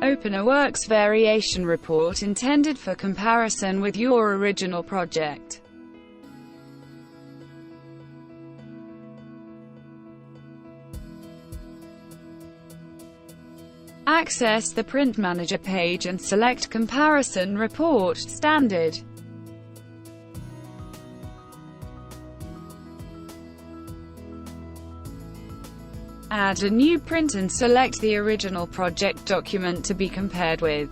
Open a works variation report intended for comparison with your original project. Access the Print Manager page and select Comparison Report Standard. Add a new print and select the original project document to be compared with.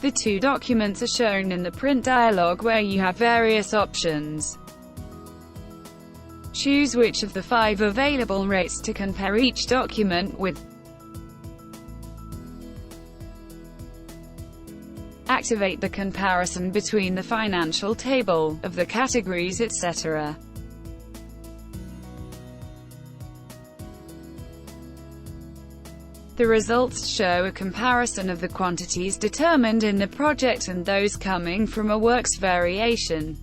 The two documents are shown in the print dialog where you have various options. Choose which of the 5 available rates to compare each document with. Activate the comparison between the financial table, of the categories, etc. The results show a comparison of the quantities determined in the project and those coming from a works variation.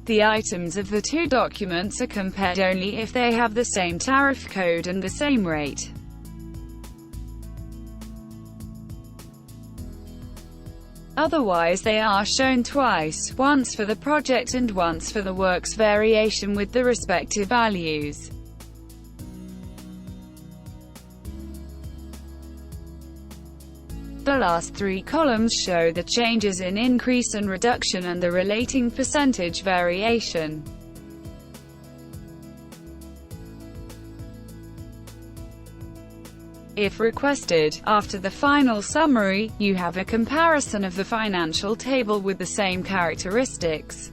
The items of the two documents are compared only if they have the same tariff code and the same rate. Otherwise they are shown twice, once for the project and once for the works variation with the respective values. The last 3 columns show the changes in increase and reduction and the relating percentage variation. If requested, after the final summary, you have a comparison of the financial table with the same characteristics.